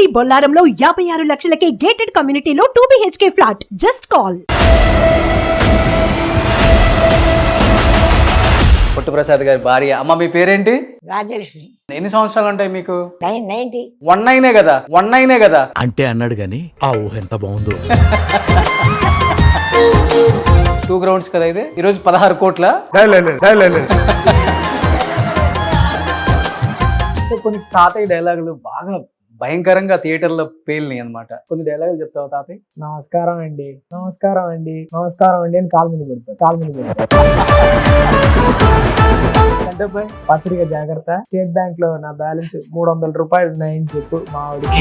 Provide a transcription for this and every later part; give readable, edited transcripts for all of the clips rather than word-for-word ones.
మీ బొల్లారంలో 56 లక్షలకే gated కమ్యూనిటీలో 2 BHK flat. Just call. Puttuprasad గారి భార్య. అమ్మ మీ పేరేంటి? రాజలక్ష్మి. ఎన్ని సంవత్సరాలు ఉంటాయి మీకు? 90. 19 కదా అంటే అన్నాడు గాని ఆ ఊహ ఎంత బాగుందో. 2 గ్రౌండ్స్ కదా ఇది. ఈరోజు 16 కోట్ల. కొన్ని తాతయ్య డైలాగులు బాగా భయంకరంగా థియేటర్లో పేలినాయి అనమాట. కొన్ని డైలాగులు చెప్తావా తాతయ్య? నమస్కారం అండి అని కాలు మీద పెడతారు. అంటే పత్రిక జాగ్రత్త, స్టేట్ బ్యాంక్ లో నా బ్యాలెన్స్ 300 రూపాయలు ఉన్నాయని చెప్పు మా ఆవిడికి.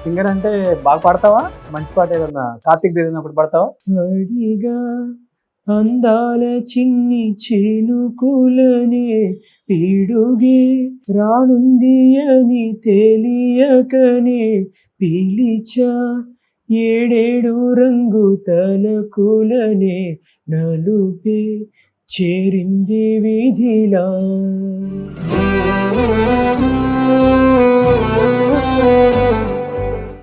సింగర్ అంటే బాగా పాడతావా? మంచి పాట ఏదన్నా కార్తీక్ దిగినప్పుడు పాడతావా? అడిగా అందాల చిన్ని చేనుకులనే పీడుగే రానుంది అని తెలియకనే పిలిచా, ఏడేడు రంగు తలకులనే నలుపే చేరింది విధిలా.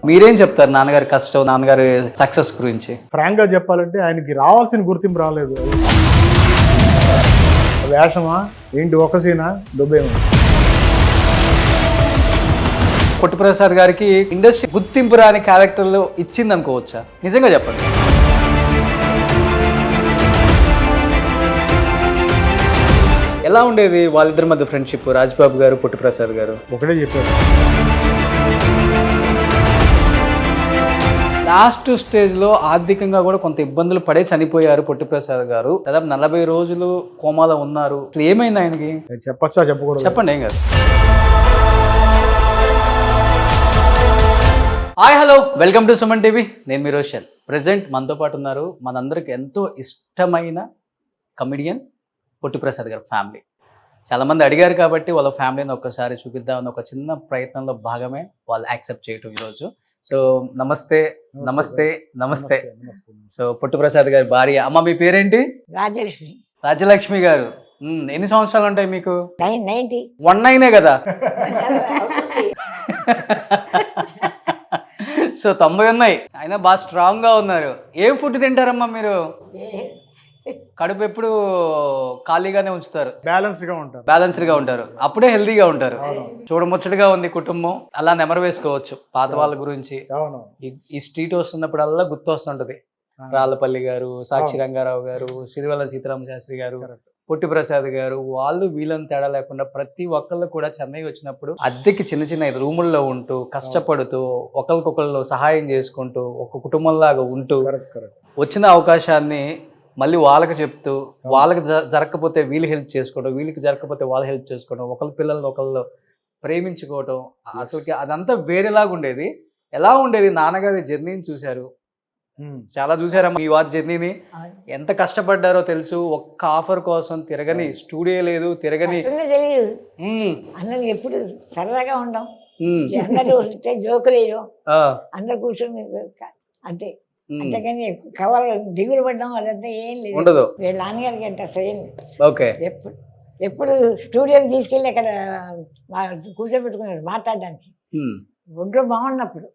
మీరేం చెప్తారు నాన్నగారి కష్టం, నాన్నగారి సక్సెస్ గురించి? ఫ్రాంక్ గా చెప్పాలంటే ఆయనకి రావాల్సిన గుర్తింపు రాలేదు. వేషమా ఏంటి, ఒక సీనా దుబ్బేమో. పుట్టుప్రసాద్ గారికి ఇండస్ట్రీ గుర్తింపు రాని క్యారెక్టర్లు ఇచ్చింది అనుకోవచ్చా? నిజంగా చెప్పండి. ఎలా ఉండేది వాళ్ళిద్దరి మధ్య ఫ్రెండ్షిప్, రాజ్బాబు గారు పుట్టుప్రసాద్ గారు? ఒకటే చెప్పారు, లాస్ట్ స్టేజ్ లో ఆర్థికంగా కూడా కొంత ఇబ్బందులు పడే చనిపోయారు పుట్టుప్రసాద్ గారు. దాదాపు 40 రోజులు కోమాలో ఉన్నారు. అసలు ఏమైంది ఆయనకి? చెప్పచ్చా చెప్పకూడదు? చెప్పండి, ఏం కాదు. Hi, hello, welcome to Suman TV. నేను మీ రోషన్. ప్రెసెంట్ మనతో పాటు ఉన్నారు మనందరికి ఎంతో ఇష్టమైన కమెడియన్ పుట్టుప్రసాద్ గారి ఫ్యామిలీ. చాలా మంది అడిగారు కాబట్టి వాళ్ళ ఫ్యామిలీని ఒక్కసారి చూపిద్దామని ఒక చిన్న ప్రయత్నంలో భాగమే వాళ్ళు యాక్సెప్ట్ చేయటం ఈరోజు. సో నమస్తే. సో పుట్టుప్రసాద్ గారి భార్య. అమ్మ మీ పేరేంటి? రాజలక్ష్మి. రాజలక్ష్మి గారు. ఎన్ని సంవత్సరాలు ఉంటాయి మీకు? 90. 19 కదా. సో 90 ఉన్నాయి. అయినా బాగా స్ట్రాంగ్ గా ఉన్నారు. ఏం ఫుడ్ తింటారమ్మా మీరు? కడుపు ఎప్పుడు ఖాళీగానే ఉంచుతారు, బ్యాలెన్స్డ్ గా ఉంటారు, అప్పుడే హెల్దీగా ఉంటారు. చూడముచ్చటగా ఉంది కుటుంబం. అలా నెమరు వేసుకోవచ్చు పాత వాళ్ళ గురించి. ఈ స్ట్రీట్ వస్తున్నప్పుడల్లా గుర్తు వస్తుంటది. రాళ్ళపల్లి గారు, సాక్షి రంగారావు గారు, సిరివెల్ల సీతారామ శాస్త్రి గారు, పుట్టిప్రసాద్ గారు, వాళ్ళు వీళ్ళని తేడా లేకుండా ప్రతి ఒక్కళ్ళు కూడా చెన్నై వచ్చినప్పుడు అద్దెకి చిన్న చిన్న రూముల్లో ఉంటూ కష్టపడుతూ ఒకరికొకళ్ళు సహాయం చేసుకుంటూ ఒక కుటుంబంలాగా ఉంటూ వచ్చిన అవకాశాన్ని మళ్ళీ వాళ్ళకి చెప్తూ, వాళ్ళకి జరగకపోతే వీళ్ళు హెల్ప్ చేసుకోవడం, వీళ్ళకి జరగకపోతే వాళ్ళు హెల్ప్ చేసుకోవడం, ఒకళ్ళ పిల్లల్ని ఒకళ్ళు ప్రేమించుకోవడం, అసలుకి అదంతా వేరేలాగా ఉండేది. ఎలా ఉండేది? నాన్నగారి జర్నీని చూశారు, చాలా చూసారమ్మా. ఈ వారి జర్నీని ఎంత కష్టపడ్డారో తెలుసు. ఒక్క ఆఫర్ కోసం తిరగని స్టూడియో లేదు, తిరగని తెలియదు. అందరికి ఎప్పుడు సరదాగా ఉండం, అందరూ జోకులేయో అందరు కూర్చొని అంతే. అంతేగాని కవర్ దిగులు పడ్డం అదంతా ఏం లేదు, ఉండదు. వీళ్ళ నాన్నగారికి అంటే అసలు ఏం లేదు. ఓకే. ఎప్పుడు స్టూడియోకి తీసుకెళ్ళి అక్కడ కూర్చోబెట్టుకున్నాడు మాట్లాడడానికి. ఒంట్లో బాగున్నప్పుడు,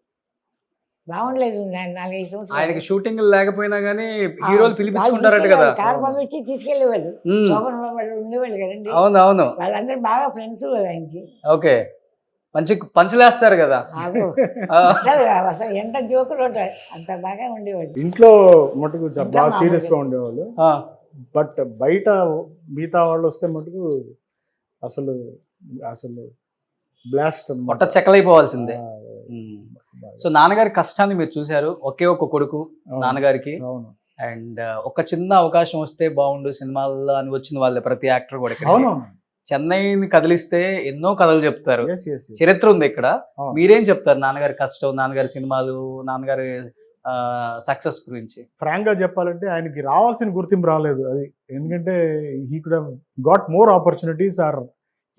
బాగుండలేదు 4-5 సంవత్సరాలు. ఆయనకి షూటింగ్ లేకపోయినా గానీ హీరోలు పిలిపించుకుంటారట కదా. కారు పంపించి తీసుకెళ్లేవాళ్ళు, శోభన వాళ్ళు ఉండేవాళ్ళు కదండి. అవును, వాళ్ళందరూ బాగా ఫ్రెండ్స్ ఆయనకి. ఓకే. మంచి పంచులేస్తారు కదా. అసలు ఎంత జోకులు ఉంటాయి, అంత బాగా ఉండేవాళ్ళు. ఇంట్లో మటుకు బాగా సీరియస్ గా ఉండేవాళ్ళు. బట్ బయట మిగతా వాళ్ళు వస్తే మటుకు అసలు బ్లాస్ట్ మొట్ట చెక్కలైపోవాల్సిందే. సో నాన్నగారి కష్టాన్ని మీరు చూశారు. ఒకే ఒక కొడుకు నాన్నగారికి. అండ్ ఒక చిన్న అవకాశం వస్తే బాగుండు సినిమాల్లో అని వచ్చిన వాళ్ళే ప్రతి యాక్టర్ కూడా. చెన్నైని కదిలిస్తే ఎన్నో కథలు చెప్తారు, చరిత్ర ఉంది ఇక్కడ. మీరేం చెప్తారు నాన్నగారి కష్టం, నాన్నగారి సినిమాలు, నాన్నగారి సక్సెస్ గురించి? ఫ్రాంక్ గా చెప్పాలంటే ఆయనకి రావాల్సిన గుర్తింపు రాలేదు. అది ఎందుకంటే he could have got more opportunities or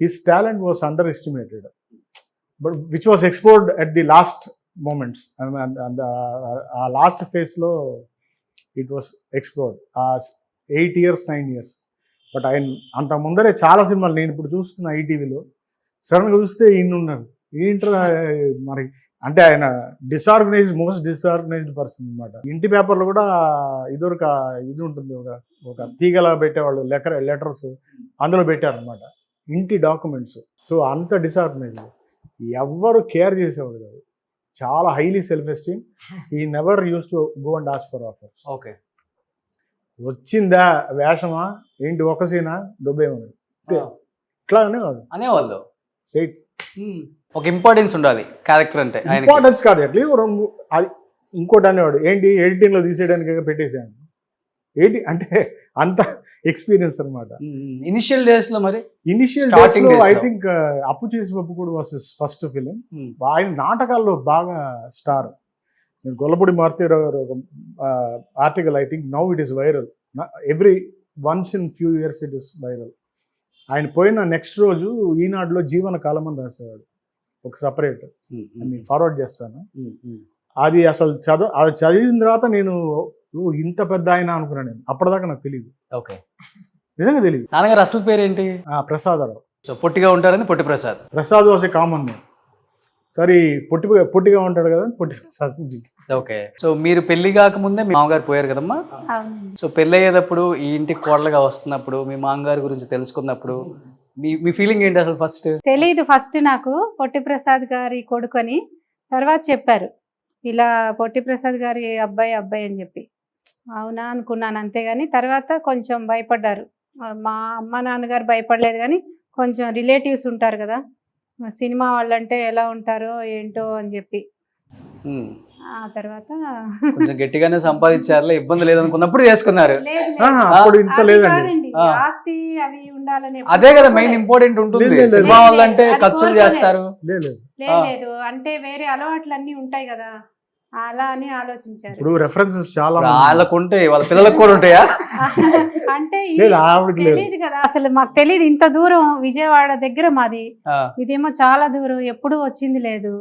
his talent was underestimated, but which was explored at the last moments. ఆ లాస్ట్ ఫేజ్ లో it was explored. 8 years 9 years. But ఆయన అంత ముందరే చాలా సినిమాలు నేను ఇప్పుడు చూస్తున్న ఈటీవీలో సడన్గా చూస్తే ఈయన ఉన్నాడు. ఏంట్రా మరి అంటే ఆయన మోస్ట్ డిసార్గనైజ్డ్ పర్సన్ అనమాట. ఇంటి పేపర్లో కూడా ఇదివరకు ఇది ఉంటుంది, ఒక తీగలా పెట్టేవాళ్ళు లెటర్స్ అందులో పెట్టారనమాట, ఇంటి డాక్యుమెంట్స్. సో అంత డిసార్గనైజ్డ్, ఎవ్వరు కేర్ చేసేవాడు కాదు. చాలా హైలీ సెల్ఫ్ ఎస్టీమ్. ఈ never use to go and ask for offers. Okay. వచ్చిందా వేషమా ఏంటి ఒక సీనా దుబ్బేమని ఇట్లా అనేవాళ్ళు. స్ట్రైట్. ఒక ఇంపార్టెన్స్ ఉండాలి క్యారెక్టర్ అంటే. ఇంపార్టెన్స్ కాదు, అట్లా అది ఇంకోటి అనేవాడు, ఏంటి ఎడిటింగ్ లో తీసేయడానికి పెట్టేసాను ఏంటి అంటే అంత ఎక్స్పీరియన్స్ అనమాట. ఇనిషియల్ డేస్ లో మరి ఇనిషియల్ డేస్ లో ఐ థింక్ అప్పు చేసి పప్పు కూడా వాస్ ఫస్ట్ ఫిలిం. ఆయన నాటకాల్లో బాగా స్టార్. నేను గొల్లపూడి మారుతీరావు గారు article, I think now it is viral, every once in few years it is viral. ఆయన పోయిన నెక్స్ట్ రోజు ఈనాడులో జీవన కాలం అని రాసేవాడు, ఒక సపరేట్. నేను ఫార్వర్డ్ చేస్తాను. అది అసలు అది చదివిన తర్వాత నేను ఇంత పెద్ద ఆయన అనుకున్నాను. నేను అప్పటిదాకా నాకు తెలియదు. ఓకే. నిజంగా తెలియదు. నాన్నగారు అసలు పేరేంటి? ప్రసాదరావు. సో పొట్టిగా ఉంటారని పొట్టి Prasad. Prasad was a common name. సరే పొట్టిగా ఉంటాడు కదా పొట్టి ప్రసాద్. ఓకే. సో మీరు పెళ్లి కాకముందే మీ మామగారు పోయారు కదమ్మా. సో పెళ్ళి అయ్యేటప్పుడు ఈ ఇంటికి కోడలుగా వస్తున్నప్పుడు మీ మామగారి గురించి తెలుసుకున్నప్పుడు మీ ఫీలింగ్ ఏంటి అసలు? తెలీదు ఫస్ట్ నాకు పొట్టి ప్రసాద్ గారి కొడుకొని, తర్వాత చెప్పారు ఇలా పొట్టి ప్రసాద్ గారి అబ్బాయి అని చెప్పి. అవునా అనుకున్నాను అంతేగాని, తర్వాత కొంచెం భయపడ్డారు. మా అమ్మ నాన్నగారు భయపడలేదు కానీ కొంచెం రిలేటివ్స్ ఉంటారు కదా సినిమా వాళ్ళంటే ఎలా ఉంటారో ఏంటో అని చెప్పి. ఆ తర్వాత కొంచెం గట్టిగానే సంపాదించారులే, ఇబ్బంది లేదనుకున్నప్పుడు చేసుకున్నారు. ఆస్తి అవి ఉండాలని అదే కదా మెయిన్ ఇంపార్టెంట్ ఉంటుంది. సినిమా వాళ్ళంటే ఖర్చులు చేస్తారు. లేదు అంటే వేరే అలవాట్లు అన్ని ఉంటాయి కదా, అలా అని ఆలోచించారు. ఇప్పుడు రెఫరెన్సెస్ చాలా వాళ్ళకు ఉంటాయి, వాళ్ళ పిల్లలకు కూడా ఉంటాయా అంటే తెలియదు కదా అసలు, మాకు తెలియదు ఇంత దూరం. విజయవాడ దగ్గర మాది, ఇదేమో చాలా దూరం, ఎప్పుడు వచ్చింది లేదు.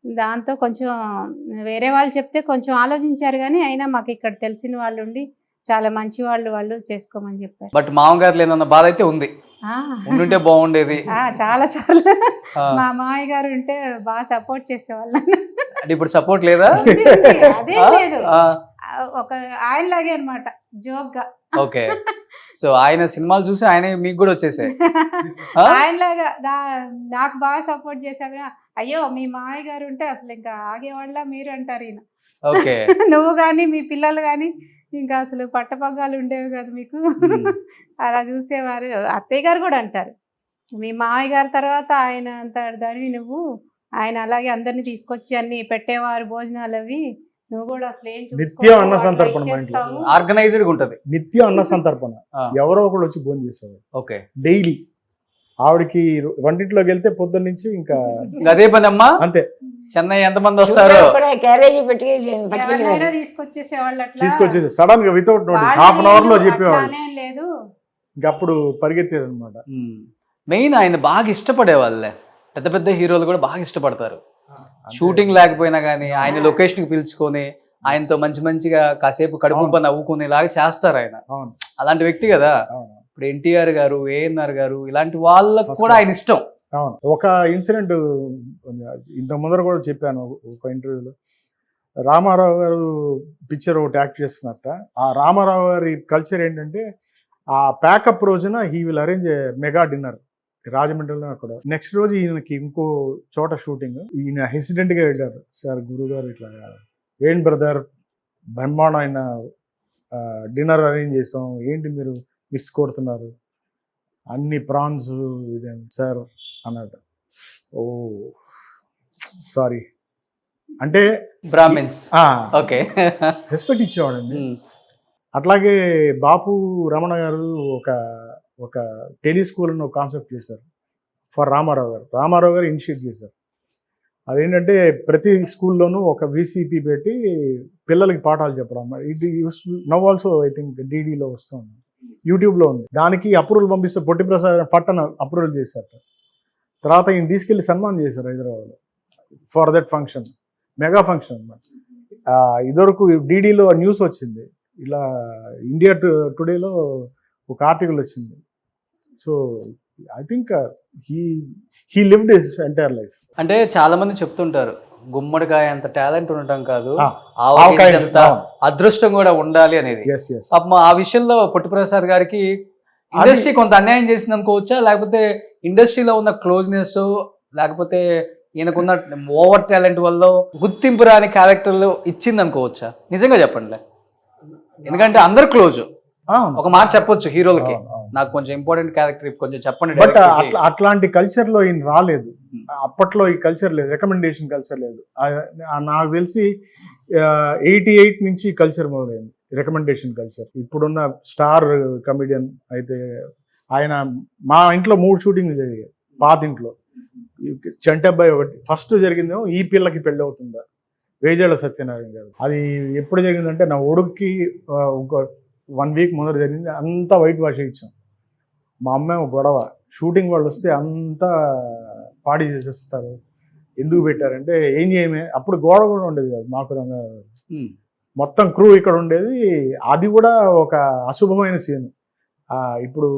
దాంతో కొంచెం వేరే వాళ్ళు చెప్తే కొంచెం ఆలోచించారు కానీ అయినా మాకు ఇక్కడ తెలిసిన వాళ్ళు ఉండి చాలా మంచి వాళ్ళు చేసుకోమని చెప్పారు. బట్ మామగారు లేదన్న బాధ అయితే ఉంది, ఉండుంటే బాగుండేది. చాలా సార్లు మా మామయ్య గారు ఉంటే బాగా సపోర్ట్ చేసేవాళ్ళు. అంటే ఇప్పుడు సపోర్ట్ లేదా? అదే లేదు, ఒక ఆయనలాగే అనమాట, జోక్ గా. ఓకే. సో ఆయన సినిమాలు చూసి ఆయన మీకు కూడా వచ్చేసాయి. ఆయనలాగా నాకు బాగా సపోర్ట్ చేశాడు. అయ్యో మీ మామయ్య గారు ఉంటే అసలు ఇంకా ఆగేవాళ్ళ మీరు అంటారు ఈయన. ఓకే. నువ్వు కానీ మీ పిల్లలు కానీ ఇంకా అసలు పట్టపగ్గాలు ఉండేవి కదా మీకు, అలా చూసేవారు. అత్తయ్య గారు కూడా అంటారు మీ మామయ్య గారి తర్వాత ఆయన అంటారు నువ్వు, ఆయన అలాగే అందరినీ తీసుకొచ్చి అన్ని పెట్టేవారు భోజనాలు అవి, నువ్వు కూడా అసలు ఏం నిత్యం అన్న సంతర్పణ, ఆర్గనైజ్డ్ ఉంటది. నిత్యం అన్న సంతర్పణ, ఎవరో ఒకళ్ళు వచ్చి భోజనం చేసేవారు. ఓకే. డైలీ ఆవిడకి వంటింట్లోకి వెళ్తే పొద్దున్న నుంచి ఇంకా అదే పని అమ్మా. అంతే. చెన్నై ఎంతమంది వస్తారు, క్యారేజీ పెట్టి తీసుకొచ్చేసి సడన్ గా without notice half an hour లో చెప్పేవాళ్ళు. లేదు ఇంకా అప్పుడు పరిగెత్తేది అనమాట. మెయిన్ ఆయన బాగా ఇష్టపడే వాళ్ళే, పెద్ద పెద్ద హీరోలు కూడా బాగా ఇష్టపడతారు. షూటింగ్ లేకపోయినా కానీ ఆయన లొకేషన్ కి పిలుచుకొని ఆయనతో మంచిగా కాసేపు కడుపు నవ్వుకునేలాగా చేస్తారు ఆయన. అలాంటి వ్యక్తి కదా. ఇప్పుడు ఎన్టీఆర్ గారు, ఏఎన్ఆర్ గారు, ఇలాంటి వాళ్ళకు కూడా ఆయన ఇష్టం. అవును. ఒక ఇన్సిడెంట్ ఇంత ముందర కూడా చెప్పాను ఒక ఇంటర్వ్యూలో. రామారావు గారు పిక్చర్ ఒకటి యాక్ట్ చేస్తున్నట్ట. ఆ రామారావు గారి కల్చర్ ఏంటంటే ఆ ప్యాకప్ రోజున he will arrange mega dinner రాజమండ్రిలో. అక్కడ నెక్స్ట్ రోజు ఈయనకి ఇంకో చోట షూటింగ్. ఈయన హెసిడెంట్ గా వెళ్ళారు. సార్ గురుగారు ఇట్లా ఏంటి బ్రదర్ బ్రహ్మాండమైన డిన్నర్ అరేంజ్ చేసాం, ఏంటి మీరు మిస్ కొడుతున్నారు, అన్ని ప్రాన్స్ ఇదే సార్ అన్నాడు. ఓ సారీ అంటే బ్రాహ్మిన్స్. ఓకే. రెస్పెక్ట్ ఇచ్చేవాడండి. అట్లాగే బాపు రమణ గారు ఒక టెలిస్కూల్ అని ఒక కాన్సెప్ట్ చేశారు ఫర్ రామారావు గారు ఇనిషియేట్ చేశారు. అదేంటంటే ప్రతి స్కూల్లోనూ ఒక VCP పెట్టి పిల్లలకి పాఠాలు చెప్పడం. ఇది నవ్ ఆల్సో ఐ థింక్ DDలో వస్తుంది, యూట్యూబ్లో ఉంది. దానికి అప్రూవల్ పంపిస్తే పొట్టి ప్రసాద్ ఫట్టన అప్రూవల్ చేశారు. తర్వాత ఈయన తీసుకెళ్లి సన్మానం చేశారు హైదరాబాద్లో for that function, mega function అన్నమాట. ఇదివరకు DDలో న్యూస్ వచ్చింది, ఇలా ఇండియా టుడేలో ఒక ఆర్టికల్ వచ్చింది. So I think he lived his entire life. అంటే చాలా మంది చెప్తుంటారు గుమ్మడికాయ అంత టాలెంట్ ఉండటం కాదు, ఆవకాయ ఆవకాయ అంత అదృష్టం కూడా ఉండాలి అనేది. Yes yes. పాపం ఆ విషయంలో పొట్టి ప్రసాద్ గారికి ఇండస్ట్రీ కొంత అన్యాయం చేసింది అనుకోవచ్చా, లేకపోతే ఇండస్ట్రీలో ఉన్న క్లోజ్నెస్, లేకపోతే ఈయనకున్న ఓవర్ టాలెంట్ వల్ల గుర్తింపు రాని క్యారెక్టర్లు ఇచ్చింది అనుకోవచ్చా? నిజంగా చెప్పండి, ఎందుకంటే అందరు క్లోజ్, ఒక మాట చెప్పొచ్చు హీరోలకి, నాకు కొంచెం ఇంపార్టెంట్ క్యారెక్టర్ కొంచెం చెప్పండి. బట్ అట్లాంటి కల్చర్ లో ఈయన రాలేదు. అప్పట్లో ఈ కల్చర్ లేదు, రికమెండేషన్ కల్చర్ లేదు. నాకు తెలిసి 88 నుంచి కల్చర్ మొదలైంది, రికమెండేషన్ కల్చర్. ఇప్పుడున్న స్టార్ కమెడియన్ అయితే ఆయన మా ఇంట్లో 3 షూటింగ్లు జరిగాయి పాత ఇంట్లో. చంటబ్బాయి ఒకటి ఫస్ట్ జరిగిందేమో ఈ పిల్లకి పెళ్ళి అవుతుందా, వేజాళ్ళ సత్యనారాయణ గారు. అది ఎప్పుడు జరిగిందంటే నా ఒడుక్కి ఒక 1 వీక్ ముందర జరిగింది. అంతా వైట్ వాష్ ఇచ్చాం. మా అమ్మాయి ఒక గొడవ, షూటింగ్ వాళ్ళు వస్తే అంతా పాడి చేసేస్తారు, ఎందుకు పెట్టారంటే ఏం చేయమే. అప్పుడు గోడ కూడా ఉండేది కాదు మాకు, మొత్తం క్రూ ఇక్కడ ఉండేది. అది కూడా ఒక అశుభమైన సీన్. ఇప్పుడు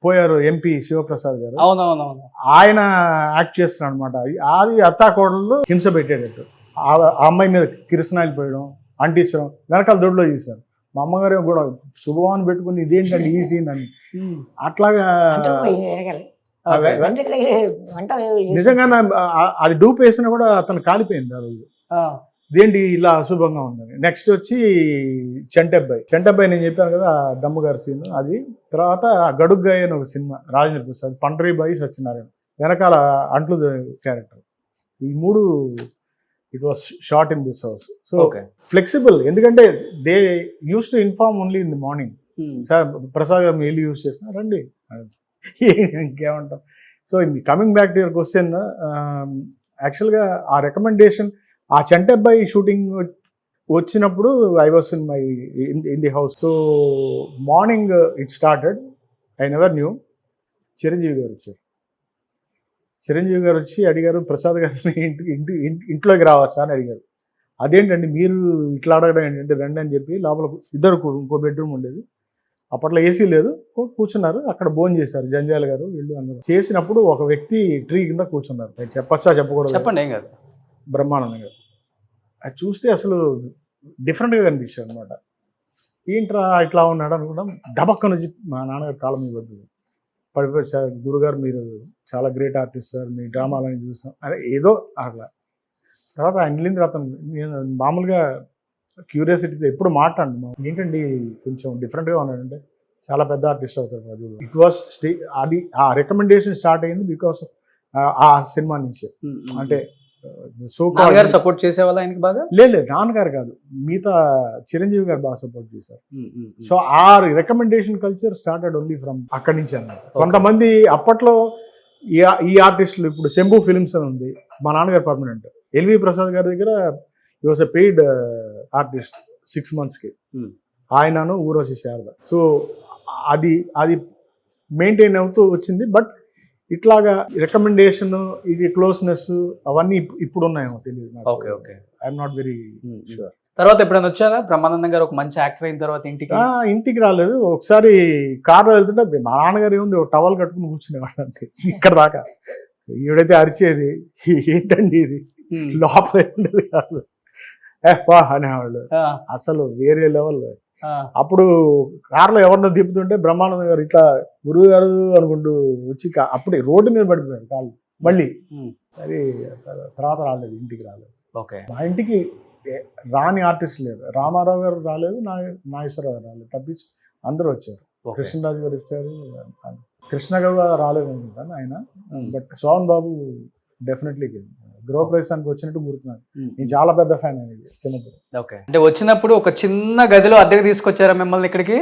పోయారు ఎంపీ శివప్రసాద్ గారు, అవునవునవును, ఆయన యాక్ట్ చేస్తున్నాడు అనమాట. అది అత్తాకోడళ్ళు హింస పెట్టేటట్టు, ఆ అమ్మాయి మీద కిరసనాయిలు పోయడం, అంటించడం, వెనకాల దొడ్లో తీశారు. మా అమ్మగారు కూడా శుభవాన్ని పెట్టుకుని ఇదేంటండి ఈ సీన్ అని. అట్లాగా నిజంగా అది డూప్ వేసినా కూడా అతను కాలిపోయింది ఆ రోజు. ఇదేంటి ఇలా అశుభంగా ఉందని. నెక్స్ట్ వచ్చి చంటబ్బాయి నేను చెప్పాను కదా దమ్ముగారి సీన్. అది తర్వాత గడుగ్గాయ అని ఒక సినిమా, రాజేంద్ర ప్రసాద్, పండరీబాయి సత్యనారాయణ, వెనకాల అంట్లు క్యారెక్టర్. ఈ 3 it was short in this house. So flexible, ఎందుకంటే they use to inform only in the morning. Sir Prasad గారు మీరు యూస్ చేసిన రండి, ఇంకేమంటాం. So coming back to your question, యాక్చువల్గా ఆ రికమెండేషన్, ఆ చంటబ్బాయి షూటింగ్ వచ్చినప్పుడు I was in the house. So morning it started, I never knew. Chiranjeevi గారు వచ్చారు. చిరంజీవి గారు వచ్చి అడిగారు, ప్రసాద్ గారిని ఇంట్లోకి రావచ్చా అని అడిగారు. అదేంటండి మీరు ఇట్లా అడగడం ఏంటంటే రండి అని చెప్పి లోపల ఇద్దరు, ఇంకో బెడ్రూమ్ ఉండేది. అప్పట్లో ఏసీ లేదు, కూర్చున్నారు. అక్కడ భోజనం చేశారు జంజాల గారు వీళ్ళు అందరూ. చేసినప్పుడు ఒక వ్యక్తి ట్రీ కింద కూర్చున్నారు. చెప్పచ్చా చెప్పకూడదు? చెప్పండి, ఏం కాదు. బ్రహ్మానందం గారు. అది చూస్తే అసలు డిఫరెంట్గా కనిపించాడు అనమాట. ఏంట్రా ఇట్లా ఉన్నాడు అనుకుంటాం. డబక్క నుంచి మా నాన్నగారు కాలం మీద పడిపోయి, సార్ గురుగారు మీరు చాలా గ్రేట్ ఆర్టిస్ట్ సార్, మీ డ్రామాలని చూసాం అదే ఏదో అట్లా. తర్వాత ఆయన వెళ్ళిన తర్వాత నేను మామూలుగా క్యూరియాసిటీతో ఎప్పుడు మాట్లాడు, ఏంటండి కొంచెం డిఫరెంట్గా ఉన్నాడంటే చాలా పెద్ద ఆర్టిస్ట్ అవుతాడు అది. ఇట్ వాస్ అది ఆ రికమెండేషన్ స్టార్ట్ అయింది బికాస్ ఆఫ్ ఆ సినిమా నుంచి. అంటే సపోర్ట్ చేసేవాళ్ళు ఆయనకి బాగా? లేదు, నాన్నగారు కాదు, మిగతా చిరంజీవి గారు బాగా సపోర్ట్ చేశారు. సో ఆ recommendation culture started only from అక్కడి నుంచి అన్నమాట. కొంతమంది అప్పట్లో ఈ ఆర్టిస్టులు, ఇప్పుడు శంభు ఫిల్మ్స్ అని ఉంది, మా నాన్నగారు పర్మనెంట్. ఎల్వి ప్రసాద్ గారి దగ్గర ఈ was a paid artist 6 months ఆయనను ఊర్వశి శారద. సో అది మెయింటైన్ అవుతూ వచ్చింది. బట్ ఇట్లాగా రికమెండేషన్, ఇది క్లోజ్నెస్ అవన్నీ ఇప్పుడు ఉన్నాయేమో తెలియదు. I'm not very sure. తర్వాత ఎప్పుడైనా వచ్చారా బ్రహ్మానందం గారు ఒక మంచి యాక్టర్ అయిన తర్వాత ఇంటికి రాలేదు. ఒకసారి కార్లో వెళ్తుంటే మా నాన్నగారు ఏముంది, ఒక టవల్ కట్టుకుని కూర్చునేవాడు అంటే ఇక్కడ దాకా. ఈవిడైతే అరిచేది, ఏంటండి ఇది, లోపల ఉండేది కాదు అనేవాళ్ళు. అసలు వేరే లెవెల్. అప్పుడు కార్లో ఎవరినో దిప్పుతుంటే బ్రహ్మానందం గారు ఇట్లా గురువు గారు అనుకుంటూ వచ్చి అప్పుడే రోడ్డు మీద పడిపోయారు కాళ్ళు. మళ్ళీ అది తర్వాత రాలేదు, ఇంటికి రాలేదు. మా ఇంటికి రాని ఆర్టిస్ట్ లేరు. రామారావు గారు రాలేదు, నాగేశ్వరరావు గారు రాలేదు, తప్పించి అందరూ వచ్చారు. కృష్ణరాజు గారు వచ్చారు, కృష్ణ గారు రాలేదు అనుకుంటాను ఆయన. బట్ సోహన్ బాబు డెఫినెట్లీ గృహప్రవేశానికి వచ్చినట్టు గుర్తున్నాను. నేను చాలా పెద్ద ఫ్యాన్ అనేది చిన్నప్పుడు. అంటే వచ్చినప్పుడు ఒక చిన్న గదిలో అద్దెకి తీసుకొచ్చారా మిమ్మల్ని ఇక్కడికి,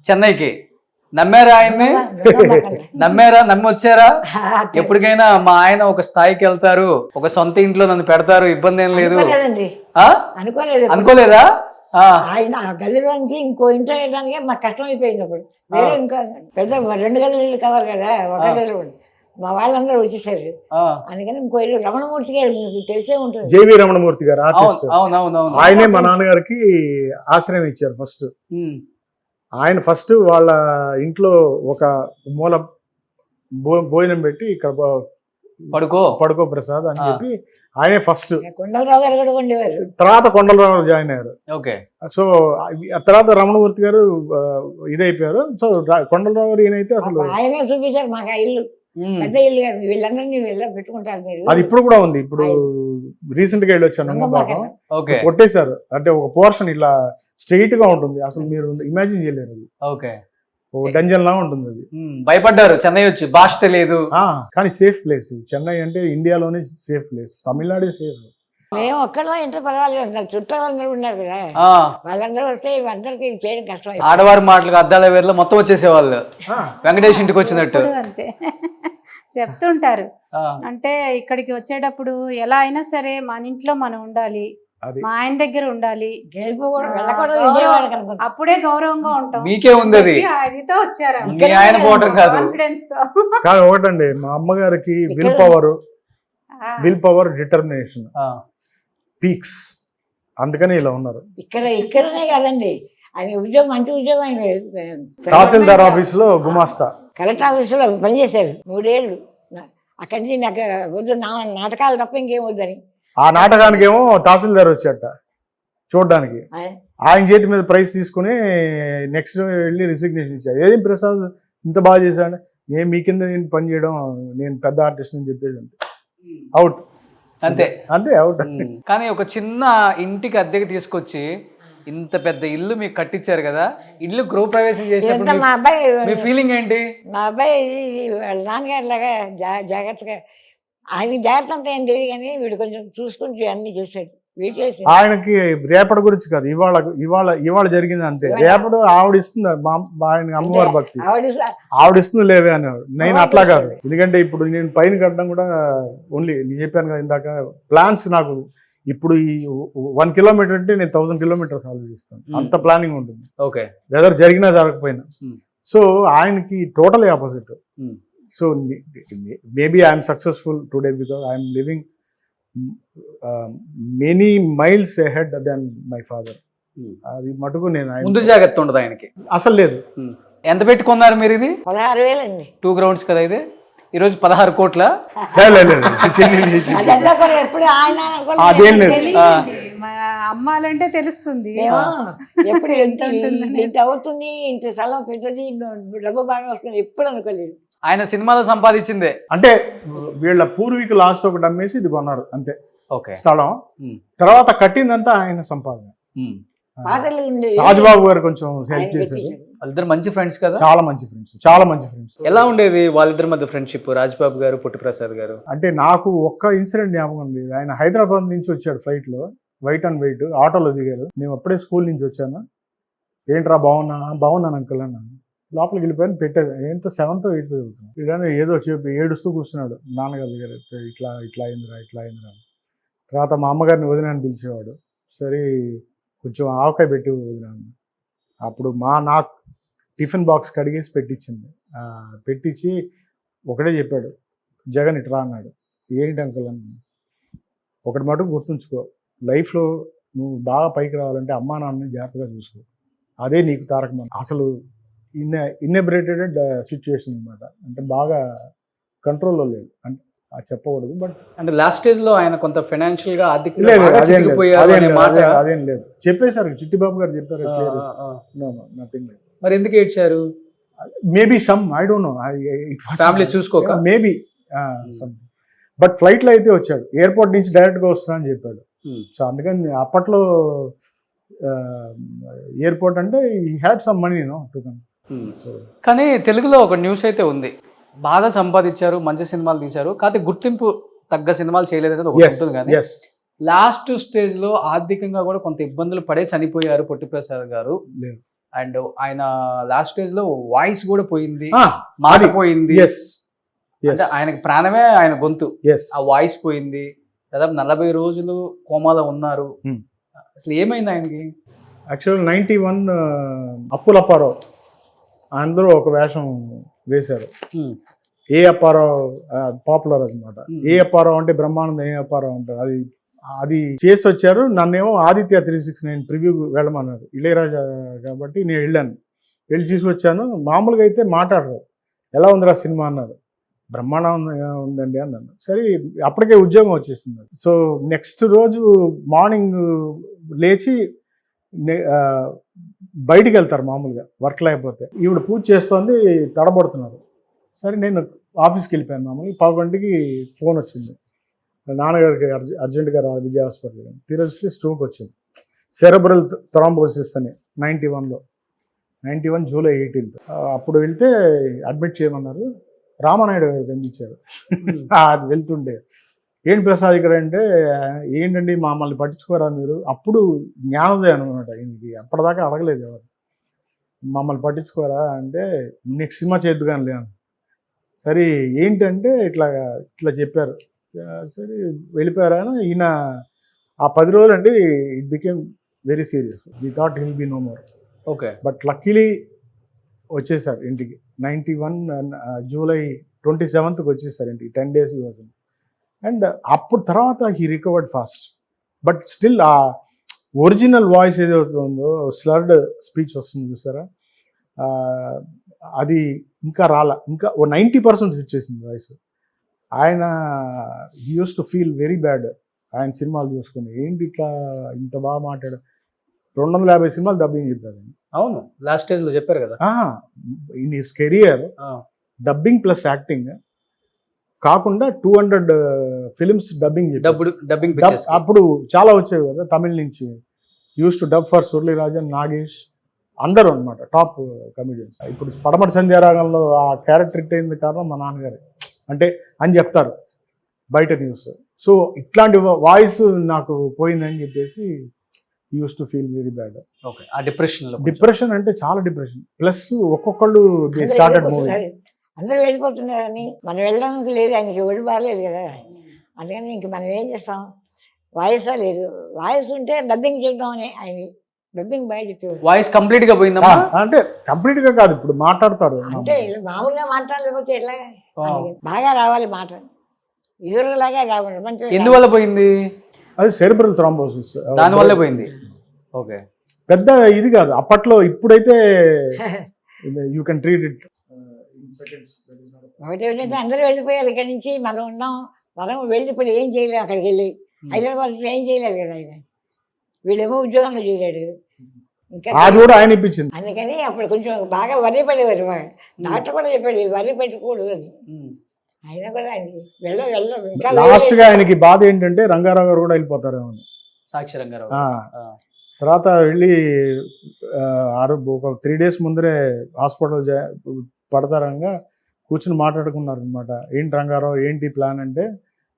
చెన్నైకి? నమ్మారా ఆయన్ని? నమ్మి వచ్చారా? ఎప్పటికైనా మా ఆయన ఒక స్థాయికి వెళ్తారు, ఒక సొంత ఇంట్లో నన్ను పెడతారు, ఇబ్బంది ఏం లేదు అనుకోలేదా? ఆయన గదిలోంచి ఇంకో ఇంట్లో వెళ్ళడానికి మాకు కష్టం అయిపోయింది. అప్పుడు వేరే ఇంకా పెద్ద 2 గదులు కావాలి కదా, ఒక గదిలో మా వాళ్ళందరూ వచ్చేసారు. అందుకని ఇంకో ఇల్లు రమణమూర్తి గారు తెలిసే ఉంటుంది, జేవి రమణమూర్తి గారు ఆర్టిస్ట్. ఆయనే మా నాన్నగారికి ఆశ్రయం ఇచ్చారు ఫస్ట్. ఆయన ఫస్ట్ వాళ్ళ ఇంట్లో ఒక మూల భోజనం పెట్టి ఇక్కడ పడుకో ప్రసాద్ అని చెప్పి ఆయనే ఫస్ట్. కొండలరావు గారు కూడా ఉండేవారు. తర్వాత కొండలరావు జాయిన్ అయ్యారు. ఓకే. సో ఆ తర్వాత రమణమూర్తి గారు ఇదైపోయారు. సో కొండలరావు గారు ఈయనైతే అసలు ఆయనే చూపించారు మాకు ఆ ఇల్లు, పెద్ద ఇల్లు కాదు, వీళ్ళందరినీ వీళ్ళ పెట్టుకుంటారు మీరు. అది ఇప్పుడు కూడా ఉంది. ఇప్పుడు రీసెంట్ గా వెళ్ళొచ్చాను, కొట్టేశారు. అంటే ఒక పోర్షన్ ఇలా స్ట్రెయిట్ గా ఉంటుంది, అసలు మీరు ఇమాజిన్ చేయలేరు. అది ఓకే, డంజన్ లా ఉంటుంది. అది భయపడ్డారు చెన్నై వచ్చి, భాష తెలియదు కానీ సేఫ్ ప్లేస్. చెన్నై అంటే ఇండియాలోనే సేఫ్ ప్లేస్, తమిళనాడు సేఫ్. మేము ఒక్కడో ఇంటర్ పర్వాలేదు, చుట్టాలందరూ ఉన్నారు కదా, వాళ్ళందరూ వస్తే అందరికి చేయడం కష్టం. ఆడవారి మాటలకు అద్దాల వేర్లో మొత్తం వచ్చేసేవాళ్ళు, వెంకటేష్ ఇంటికి వచ్చినట్టు. అంతే చెప్తుంటారు. అంటే ఇక్కడికి వచ్చేటప్పుడు ఎలా అయినా సరే మన ఇంట్లో మనం ఉండాలి, మా ఆయన దగ్గర ఉండాలి, అప్పుడే గౌరవంగా ఉంటాం. మీకే ఉంది అది, అదితో వచ్చారు ఆయన పోవటం కాదు, కాన్ఫిడెన్స్ తో. కానీ ఒకటండి, మా అమ్మగారికి విల్ పవర్ డిటర్మినేషన్ పీక్స్, అందుకని ఇలా ఉన్నారు. ఇక్కడనే కాదండి, అది ఉద్యోగం, మంచి ఉద్యోగం. తహసీల్దార్ ఆఫీస్ లో గుమాస్తా, కలెక్టర్ ఆఫీస్ లో పనిచేశారు 3 ఏళ్ళు. అక్కడి నుంచి నాకు వద్దు, నాటకాలు తప్ప ఇంకేం వద్దని. ఆ నాటకానికి ఏమో తహసీల్దార్ వచ్చాట చూడడానికి, ఆయన చేతి మీద ప్రైజ్ తీసుకుని నెక్స్ట్ వెళ్ళి రిసిగ్నేషన్ ఇచ్చారు. ఏది ప్రసాద్ ఇంత బాగా చేశాడు, నేను మీ కింద పని చేయడం, నేను పెద్ద ఆర్టిస్ట్ అని చెప్పేది. అంతే, అవుట్. అంతే అంతే, అవుట్. కానీ ఒక చిన్న ఇంటికి అద్దెకి తీసుకొచ్చి ఇంత పెద్ద ఇల్లు మీకు కట్టించారు కదా, ఇల్లు గృహప్రవేశం చేసినప్పుడు మా అబ్బాయి, మీ ఫీలింగ్ ఏంటి? మా అబ్బాయి వాళ్ళ నాన్నగారు లాగా జాగ్రత్తగా, ఆయన జాగ్రత్త అంతా ఏం తెలియదు కానీ వీడు కొంచెం చూసుకుంటూ అన్ని చూసాడు. ఆయనకి రేపటి గురించి కాదు, ఇవాళ జరిగింది అంతే. రేపటి ఆవిడ ఇస్తుంది, ఆయన అమ్మవారి భక్తి, ఆవిడ ఇస్తుంది లేవే అనేవాడు. నేను అట్లా కాదు, ఎందుకంటే ఇప్పుడు నేను పైన కట్టడం కూడా ఓన్లీ, నేను చెప్పాను కదా ఇందాక, ప్లాన్స్ నాకు ఇప్పుడు ఈ 1 కిలోమీటర్ అంటే నేను 1000 కిలోమీటర్స్ ఆలోచిస్తాను, అంత ప్లానింగ్ ఉంటుంది. ఓకే, వెదర్ జరిగినా జరగకపోయినా. సో ఆయనకి totally opposite. So maybe I'm successful today because I'm living many miles ahead then my father. అది మటుకు నేను ముందు జాగ్రత్త ఉండదు ఆయనకి అసలు లేదు. ఎంత పెట్టుకున్నారు మీరు? ఇది 16,000 అండి, 2 గ్రౌండ్స్ కదా ఇది. ఈరోజు 16 కోట్ల. అదేం లేదు, అమ్మాలంటే తెలుస్తుంది ఎప్పుడు ఇంత అవుతుంది, ఇంత స్థలం పెద్దది, డబ్బు బాగా వస్తుంది ఎప్పుడు అనుకోలేదు. ఆయన సినిమాలో సంపాదించిందే, అంటే వీళ్ళ పూర్వీకులు ఆస్తి ఒకటి అమ్మేసి ఇది కొన్నారు అంతే. ఓకే, స్థలం తర్వాత కట్టిందంతా ఆయన సంపాదన. రాజబాబు గారు కొంచెం హెల్ప్ చేశారు. వాళ్ళిద్దరు మంచి ఫ్రెండ్స్ కదా, చాలా మంచి ఫ్రెండ్స్. ఎలా ఉండేది వాళ్ళిద్దరి మధ్య ఫ్రెండ్షిప్, రాజబాబు గారు పొట్టి ప్రసాద్ గారు? అంటే నాకు ఒక్క ఇన్సిడెంట్ జ్ఞాపకం ఉంది. ఆయన హైదరాబాద్ నుంచి వచ్చాడు ఫ్లైట్ లో, వైట్ అండ్ వైట్ ఆటోలో దిగారు. నేను అప్పుడే స్కూల్ నుంచి వచ్చాను. ఏంట్రా బాగున్నాను అంకుల్ అన్నాను. లోపలికి వెళ్ళిపోయాను, పెట్టేది. ఎంత 7th or 8th చదువుతున్నాను. ఇలా ఏదో చెప్పి ఏడుస్తూ కూర్చున్నాడు నాన్నగారి దగ్గర, ఇట్లా అయిందిరా. తర్వాత మా అమ్మగారిని వదినాన్ని పిలిచేవాడు. సరే కొంచెం ఆవకాయ పెట్టి వదినాను. అప్పుడు నాకు టిఫిన్ బాక్స్ కడిగేసి పెట్టించి ఒకటే చెప్పాడు, జగన్ ఇట్రా అన్నాడు. ఏంటి అంకుల్ అన్నాను. ఒకటి మటుకు గుర్తుంచుకో, లైఫ్లో నువ్వు బాగా పైకి రావాలంటే అమ్మా నాన్నని జాగ్రత్తగా చూసుకో, అదే నీకు తారక మంత్రం. అసలు ఇన్ఎబరేటెడ్ సిచ్యువేషన్ అనమాట, అంటే బాగా కంట్రోల్లో లేదు అంటే చెప్పకూడదు. బట్ అంటే లాస్ట్ స్టేజ్ లో ఆయన కొంత ఫైనాన్షియల్ గా అదేం లేదు, చెప్పేశారు. చిట్టిబాబు గారు చెప్పారు, నథింగ్ లేదు. మరి ఎందుకు ఏడ్చారు? Maybe some I don't know, family చూసుకోక మేబీ సమ్. బట్ ఫ్లైట్ లో అయితే వచ్చాడు, ఎయిర్పోర్ట్ నుంచి డైరెక్ట్ గా వస్తున్నా అని చెప్పాడు. సో అందుకని అప్పట్లో ఎయిర్పోర్ట్ అంటే ఈ had some money to come. కానీ తెలుగులో ఒక న్యూస్ అయితే ఉంది, బాగా సంపాదించారు, మంచి సినిమాలు తీశారు, కాకపోతే గుర్తింపు తగ్గ సినిమాలు చేయలేదు కానీ లాస్ట్ స్టేజ్ లో ఆర్థికంగా కూడా కొంత ఇబ్బందులు పడే చనిపోయారు పొట్టి ప్రసాద్ గారు. అండ్ ఆయన లాస్ట్ స్టేజ్ లో వాయిస్ కూడా పోయింది, మాట పోయింది. అంటే ఆయనకి ప్రాణమే ఆయన గొంతు, ఆ వాయిస్ పోయింది. దాదాపు 40 రోజులు కోమాలో ఉన్నారు. అసలు ఏమైంది ఆయనకి? యాక్చువల్ 91 అప్పులప్పారావు అందరూ ఒక వేషం వేశారు. ఏ అప్పారావు పాపులర్ అనమాట. ఏ అప్పారావు అంటే బ్రహ్మానందం, ఏ అప్పారావు అంటారు. అది చేసి వచ్చారు. నన్నేమో ఆదిత్య 369 ప్రివ్యూ వెళ్ళమన్నారు, ఇళయరాజా కాబట్టి నేను వెళ్ళి తీసుకొచ్చాను. మామూలుగా అయితే మాట్లాడరు, ఎలా ఉందిరా సినిమా అన్నారు. బ్రహ్మాండంగా ఉందండి అన్నాను. సరే అప్పటికే ఉద్యోగం వచ్చేసింది. సో నెక్స్ట్ రోజు మార్నింగ్ లేచి బయటికి వెళ్తారు మామూలుగా వర్క్ లేకపోతే. ఈవిడ పూజ చేస్తోంది, తడబడుతున్నారు. సరే నేను ఆఫీస్కి వెళ్ళిపోయాను. మామూలుగా 11కి ఫోన్ వచ్చింది, నాన్నగారికి అర్జెంటుగా రా విజయ హాస్పిటల్. తిరిగి స్ట్రోక్ వచ్చింది, సెరెబ్రల్ థ్రాంబోసిస్ అని 91 జూలై 18th. అప్పుడు వెళ్తే అడ్మిట్ చేయమన్నారు. రామానాయుడు గారు కనిపించారు. అది వెళ్తుండే, ఏంటి ప్రసాద్ ఇక్కడ అంటే, ఏంటండి మమ్మల్ని పట్టించుకోరా మీరు? అప్పుడు జ్ఞానోదయం అనమాట ఈయనకి, అప్పటిదాకా అడగలేదు ఎవరు, మమ్మల్ని పట్టించుకోరా అంటే నెక్స్ట్ సినిమా చేద్దు కానీ లేను. సరే ఏంటంటే ఇట్లా చెప్పారు. సరే వెళ్ళిపోయారు. ఈయన ఆ 10 రోజులు అంటే it became very serious. We thought he'll be no more. Okay. But luckily వచ్చేసారు ఇంటికి. 91 జూలై 27th వచ్చేసారు ఇంటికి. 10 days వచ్చింది. అండ్ అప్పుడు తర్వాత he recovered fast. But still ఆ ఒరిజినల్ వాయిస్ ఏదైతే ఉందో, స్లర్డ్ స్పీచ్ వస్తుంది చూసారా, అది ఇంకా ఇంకా 90% వచ్చేసింది వాయిస్. ఆయన he use to feel very bad. ఆయన సినిమాలు చూసుకుని ఏంటి ఇట్లా ఇంత బాగా మాట్లాడు. 250 సినిమాలు డబ్బింగ్ చెప్పారు. అవును, లాస్ట్ స్టేజ్లో చెప్పారు కదా. In his career dubbing plus acting కాకుండా 200 ఫిలిమ్స్ డబ్బింగ్. అప్పుడు చాలా వచ్చేవి కదా తమిళ నుంచి. Use to dub for Suralirajan, Nagesh, అందరూ అనమాట టాప్ కమెడియన్స్. ఇప్పుడు పడమటి సంధ్యారాగంలో ఆ క్యారెక్టర్ హిట్ అయింది కారణం మా నాన్నగారే అంటే అని చెప్తారు బయట న్యూస్. సో ఇట్లాంటి వాయిస్ నాకు పోయిందని చెప్పేసి use to feel very bad. Okay. ఆ డిప్రెషన్ అంటే చాలా డిప్రెషన్. ప్లస్ ఒక్కొక్కళ్ళు దే స్టార్టెడ్ మూవీ. అందరూ వెళ్ళిపోతున్నారని మనం వెళ్ళడానికి లేదు, ఆయనకి ఒడి బాగలేదు కదా. అందుకని ఇంక మనం ఏం చేస్తాం, వాయిసా లేదు. వాయిస్ ఉంటే డబ్బింగ్ చెప్తామని ఆయన డబ్బింగ్ బయట వాయిస్ కంప్లీట్ గా పోయిందా? అంటే కంప్లీట్ గా కాదు, ఇప్పుడు మాట్లాడతారు అంటే మామూలుగా మాట్లాడలేకపోతే ఎట్లా, బాగా రావాలి మాట, ఇదివరకులాగా రావాలి. ఎందువల్ల పోయింది? అది సెరెబ్రల్ థ్రాంబోసిస్, దానివల్లే పోయింది. ఓకే. పెద్ద ఇది కాదు అప్పట్లో. ఇప్పుడైతే you can treat it in seconds. ఒకటి ఏంటంటే అందరూ వెళ్ళిపోయారు ఇక్కడి నుంచి, మనం ఉన్నాం. మనం వెళ్ళి ఇప్పుడు ఏం చేయలేము, అక్కడికి వెళ్ళి హైదరాబాద్ ఏం చేయలేదు కదా ఆయన. వీళ్ళేమో ఉద్యోగంలో చేశాడు, ఇంకా అది కూడా ఆయన ఇప్పించింది. అందుకని అప్పుడు కొంచెం బాగా వర్రీ పడేవారు. డాక్టర్ కూడా చెప్పాడు వర్రీ పెట్టకూడదు అని. ఆయన కూడా ఇంకా లాస్ట్ గా ఆయనకి బాధ ఏంటంటే రంగారావు గారు కూడా వెళ్ళిపోతారేమో. సాక్షి రంగారావు తర్వాత వెళ్ళి ఒక 3 days ముందరే హాస్పిటల్ పడతారంగా కూర్చుని మాట్లాడుకున్నారు అనమాట. ఏంటి రంగారావు ఏంటి ప్లాన్ అంటే,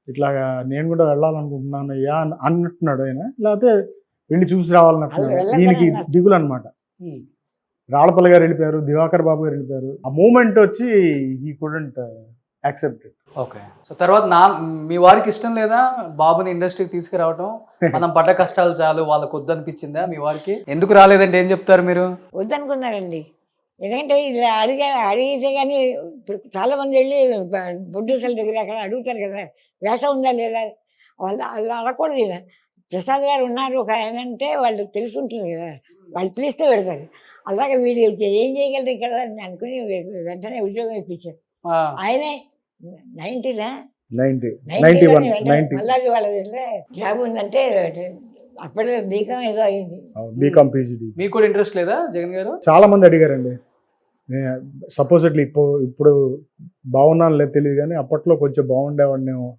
ఇట్లాగా నేను కూడా వెళ్ళాలనుకుంటున్నాను అయ్యా అన్నట్టున్నాడు ఆయన. లేకపోతే వెళ్ళి చూసి రావాలన్నట్టున్నాడు. దీనికి దిగులు అనమాట. రాళ్ళపల్లి గారు వెళ్ళిపోయారు, దివాకర్ బాబు గారు వెళ్ళిపోయారు. ఆ మూమెంట్ వచ్చి he couldn't accept it. Okay. So తర్వాత మీ వారికి ఇష్టం లేదా బాబుని ఇండస్ట్రీకి తీసుకురావటం? మనం పడ్డ కష్టాలు చాలు, వాళ్ళకు వద్దనిపించిందా మీ వారికి? ఎందుకు రాలేదంటే ఏం చెప్తారు మీరు? వద్దనుకున్నారండి. ఎందుకంటే ఇలా అడిగితే కానీ ఇప్పుడు చాలామంది వెళ్ళి ప్రొడ్యూసర్ల దగ్గర అక్కడ అడుగుతారు కదా, వేషం ఉందా లేదా. వాళ్ళు అడగకూడదు. ఈయన ప్రసాద్ గారు ఉన్నారు ఒక ఆయన అంటే వాళ్ళు తెలుసుంటుంది కదా, వాళ్ళు పిలిస్తే పెడతారు. అలాగే వీళ్ళు ఏం చేయగలరు ఇక్కడ అని అనుకుని వెంటనే ఉద్యోగం ఇప్పించారు. ఆయనే 90 వాళ్ళ జాబ్ ఉందంటే అప్పుడే బీకామ్ ఏదో అయింది. BCom PGD. మీకు కూడా ఇంట్రెస్ట్ లేదా జగన్ గారు? చాలా మంది అడిగారండి. సపోజిట్లీ ఇప్పుడు బాగున్నాను లేదు తెలియదు కానీ అప్పట్లో కొంచెం బాగుండేవాడినేమో.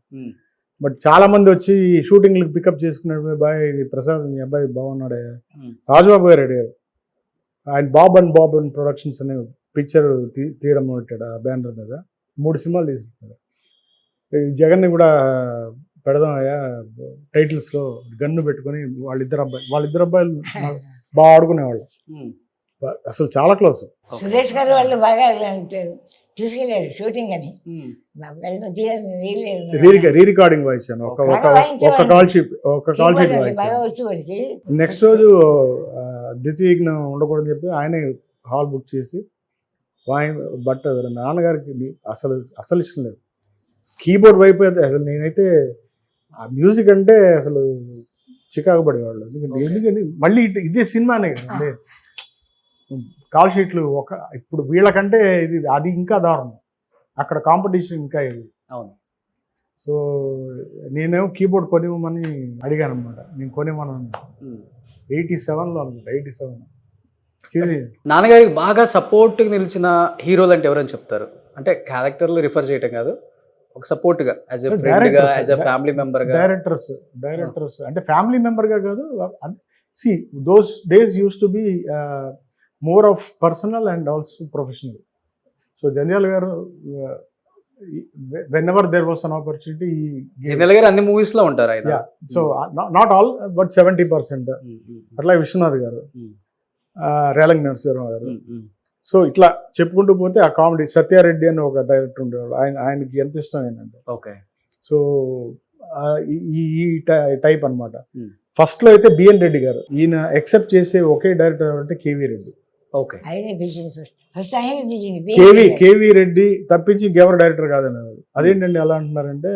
బట్ చాలా మంది వచ్చి షూటింగ్లకు పికప్ చేసుకున్నాడు. బాయ్ ప్రసాద్ మీ అబ్బాయి బాగున్నాడే. రాజుబాబు గారు అడిగారు. ఆయన బాబ్ అండ్ ప్రొడక్షన్స్ అనే పిక్చర్ తీయడం పెట్టాడు ఆ బ్యానర్ మీద. 3 సినిమాలు తీసుకుంటాడు. జగన్ని కూడా పెడదాం అయ్యా టైటిల్స్లో గన్ను పెట్టుకొని వాళ్ళిద్దరు అబ్బాయిలు బాగా ఆడుకునేవాళ్ళు. అసలు చాలా క్లోజ్. సురేష్ గారు వాళ్ళు బాగా తీసుకెళ్ళారు షూటింగ్ అని. రీ రికార్డింగ్ వాయించాను. ఒక కాల్ షీట్ నెక్స్ట్ రోజు ద్వితీయజ్ఞం ఉండకూడదని చెప్పి ఆయనే హాల్ బుక్ చేసి బట్ నాన్నగారికి అసలు ఇష్టం లేదు. కీబోర్డ్ వైపు అసలు నేనైతే ఆ మ్యూజిక్ అంటే అసలు చికాకు పడేవాళ్ళు. ఎందుకని మళ్ళీ ఇదే సినిమానే కదండి. కాల్ షీట్లు ఇప్పుడు వీళ్ళకంటే అది ఇంకా దారుణం. అక్కడ కాంపిటీషన్ ఇంకా ఇది. అవును. సో నేనేమో కీబోర్డ్ కొనివ్వమని అడిగాను అనమాట. నేను కొనివ్వమని 87లో అనుకుంటా, 87 చేసి. నాన్నగారికి బాగా సపోర్ట్గా నిలిచిన హీరోలు అంటే ఎవరని చెప్తారు? అంటే క్యారెక్టర్లు రిఫర్ చేయటం కాదు, ఒక సపోర్ట్గా యాజ్ ఎ ఫ్రెండ్గా, యాజ్ ఎ ఫ్యామిలీ మెంబర్గా. డైరెక్టర్స్ అంటే ఫ్యామిలీ మెంబర్గా కాదు. See those days use to be more of personal and also professional. So Jandhyala గారు whenever there was an opportunity, Jandhyala గారు అన్ని మూవీస్ లో ఉంటారు ఆయన. So not all but 70%. అట్లా విశ్వనాథ్ గారు, రేలంగి నరసింహరావు గారు. సో ఇట్లా చెప్పుకుంటూ పోతే ఆ కామెడీ సత్యారెడ్డి అని ఒక డైరెక్టర్ ఉండేవాడు, ఆయనకి ఎంత ఇష్టం ఏంటంటే. ఓకే. సో ఈ టైప్ అనమాట. ఫస్ట్ లో అయితే బిఎన్ రెడ్డి గారు, ఈయన ఎక్సెప్ట్ చేసే ఒకే డైరెక్టర్ అంటే KV Reddy. Okay. KV Reddy తప్పించి ఇంకెవరు డైరెక్టర్ కాదన్నారు. అదేంటండి అలా అంటున్నారంటే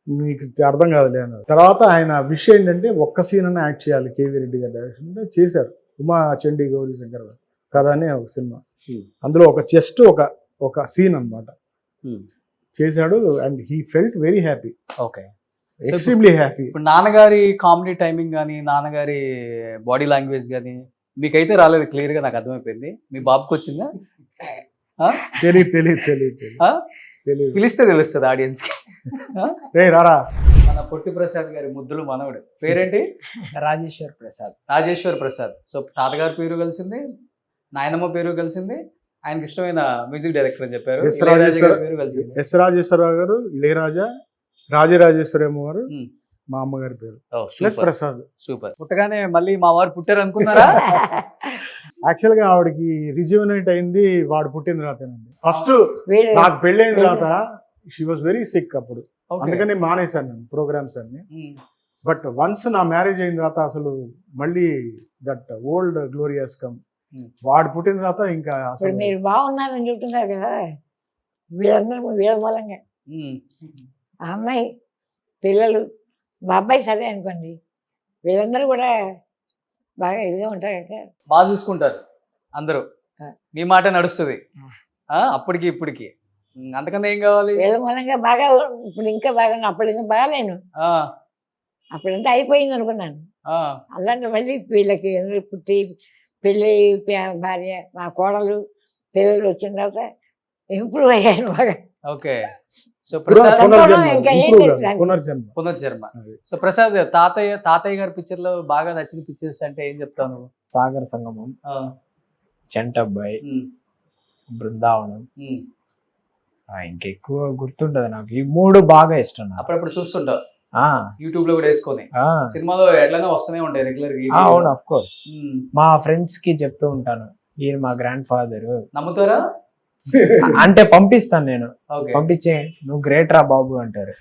మీకు అర్థం కాదులే అన్నారు. తర్వాత ఆయన విషయం ఏంటంటే ఒక్క సీన్ అన్న యాక్ట్ చేయాలి కేవీ రెడ్డి గారి డైరెక్షన్ అంటే చేశారు. ఉమా చండీ గౌరీ శంకర్ కదా అని ఒక సినిమా, అందులో ఒక జస్ట్ ఒక సీన్ అనమాట చేశాడు. And he felt very happy. Okay. Extremely happy. ఇప్పుడు నాన్నగారి కామెడీ టైమింగ్ కానీ, నాన్నగారి బాడీ లాంగ్వేజ్ కానీ మీకైతే రాలేదు, క్లియర్ గా నాకు అర్థమైపోయింది. మీ బాబుకి వచ్చిందా? తెలియదు. పిలిస్తే తెలుస్తుంది ఆడియన్స్ కి. రారా. మన పొట్టి ప్రసాద్ గారి ముద్దులు మనవడు పేరేంటి? రాజేశ్వర్ ప్రసాద్. రాజేశ్వర్ ప్రసాద్. సో తాతగారి పేరు కలిసింది, నాయనమ్మ పేరు కలిసింది, ఆయనకి ఇష్టమైన మ్యూజిక్ డైరెక్టర్ అని చెప్పారు. ఎస్ రాజేశ్వరరావు గారు, ఇళయరాజా, రాజరాజేశ్వరమ్మ గారు, మా అమ్మగారి పేరు ప్లస్ ప్రసాద్. సూపర్. పుట్టగానే మళ్ళీ మా వారు పుట్టారు అనుకున్నారా? యాక్చువల్ గా ఆవిడకి రిజ్యూనేట్ అయింది వాడు పుట్టిన తర్వాతేనండి. ఫస్ట్ నాకు పెళ్ళైన తర్వాత షీ వాజ్ వెరీ సిక్ అప్పుడు, అందుకని మానేశాను నేను ప్రోగ్రామ్స్ అన్ని. బట్ వన్స్ నా మ్యారేజ్ అయిన తర్వాత అసలు మళ్ళీ దట్ ఓల్డ్ గ్లోరియస్ కమ్. వాడు పుట్టిన తర్వాత ఇంకా అసలు మీరు బాగున్నారని చెప్తున్నారు కదా, వీళ్ళందరూ వీళ్ళ మూలంగా ఆ అమ్మాయి పిల్లలు మా అబ్బాయి సరే అనుకోండి, వీళ్ళందరూ కూడా బాగా ఇదిగా ఉంటారు కదా, బాగా చూసుకుంటారు అందరూ. మీ మాట నడుస్తుంది అప్పటికి ఇప్పటికి, అంతకన్నా ఏం కావాలి? వీళ్ళ మూలంగా బాగా ఇప్పుడు ఇంకా బాగా, అప్పుడు ఇంకా బాగాలేను, అప్పుడంతా అయిపోయింది అనుకున్నాను. అలాంటి మళ్ళీ వీళ్ళకి పుట్టి పెళ్ళి భార్య మా కోడలు పిల్లలు వచ్చిన తర్వాత ఇంప్రూవ్ అయ్యాను బాగా. ఓకే. సో ప్రసాద్ పునర్జన్మ. సో ప్రసాద్ తాతయ్య గారి పిక్చర్ లో బాగా నచ్చిన పిక్చర్స్ అంటే ఏం చెప్తాను? సాగర సంగమం, చంటబ్బాయి, బృందావనం, ఇంకెక్కువ గుర్తుంటది నాకు. ఈ మూడు బాగా ఇష్టం. అప్పుడప్పుడు చూస్తుంటావు యూట్యూబ్ లో కూడా వేసుకొని, సినిమాలో ఎట్లనే వస్తూనే ఉంటాయి రెగ్యులర్ గా. అవును, ఆఫ్ కోర్స్. మా ఫ్రెండ్స్ కి చెప్తూ ఉంటాను, ఈయన మా గ్రాండ్ ఫాదర్. నమ్ముతారా? అంటే పంపిస్తాను నేను, పంపించే నువ్వు గ్రేట్ రా బాబు అంటారు.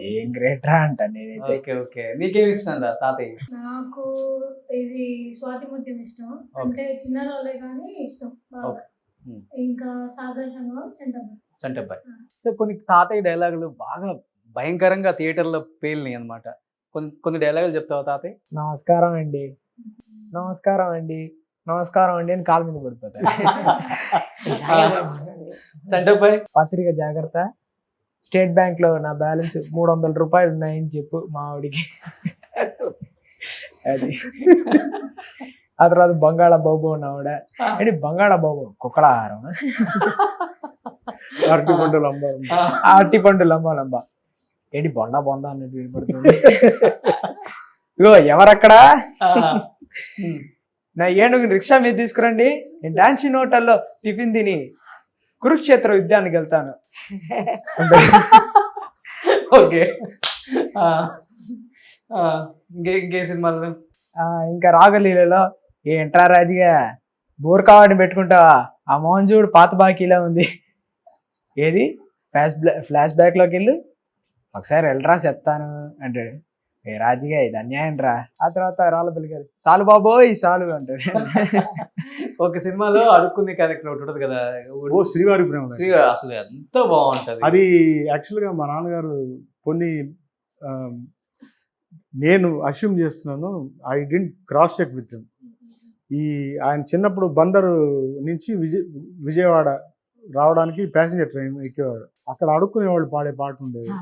ఏం గ్రేట్ రా అంట నేనైతే. నీకేమి ఇష్టం తాతయ్య? నాకు ఇది స్వాతి ముత్యం ఇష్టం, అంటే చిన్న రోలే కానీ ఇష్టం. ఇంకా సాగర సంగమం, చంటబ్బాయి. సో కొన్ని తాతయ్య డైలాగులు బాగా భయంకరంగా థియేటర్లో పేలినాయి అనమాట. కొన్ని డైలాగులు చెప్తావా తాతయ్య? నమస్కారం అండి, నమస్కారం అండి, నమస్కారం అండి అని కాలు మీద పడిపోతారు. చంటబ్బాయి. పత్రిక జాగ్రత్త, స్టేట్ బ్యాంక్ లో నా బ్యాలెన్స్ 300 రూపాయలు ఉన్నాయని చెప్పు మా ఆవిడికి. అది ఆ తర్వాత బంగాళ బాబు ఉన్నావిడ. ఏంటి బంగాళ బాబు? కుక్కల ఆహారం. అరటి పండు లంబా. ఏంటి బొండా బొందా అన్నట్టు వినపడుతుంది. ఇగో ఎవరక్కడా? నా ఏనుగు రిక్షా మీద తీసుకురండి, నేను డాన్సింగ్ హోటల్లో టిఫిన్ తిని కురుక్షేత్ర యుద్ధానికి వెళ్తాను. ఓకే. ఇంకే సినిమాలు? ఇంకా రాగలీలలో ఏంట్రా రాజుగా బోర్ కావాడిని పెట్టుకుంటావా, ఆ మోహన్ చూడు పాత బాకీలా ఉంది. ఏది ఫ్లాష్ బ్యాక్ లోకి వెళ్ళు, ఒకసారి వెళ్ళరా చెప్తాను అంటాడు. ఏ రాజుగా ఇది అన్యాయం రా. ఆ తర్వాత రాళ్ళ పిల్లగారు సాలు బాబోయ్ సాలు అంటాడు. ఒక సినిమాలో అడుక్కునే క్యారెక్టర్ ఒకటి ఉంటుంది కదా, శ్రీవారి ప్రేమ. అసలు ఎంత బాగుంటది అది. యాక్చువల్గా మా నాన్నగారు కొన్ని నేను అస్యూమ్ చేస్తున్నాను, I didn't cross check with him. ఆయన చిన్నప్పుడు బందరు నుంచి విజయవాడ రావడానికి ప్యాసింజర్ ట్రైన్ ఎక్కేవాడు. అక్కడ అడుక్కునేవాళ్ళు పాడే పాట ఉండేది.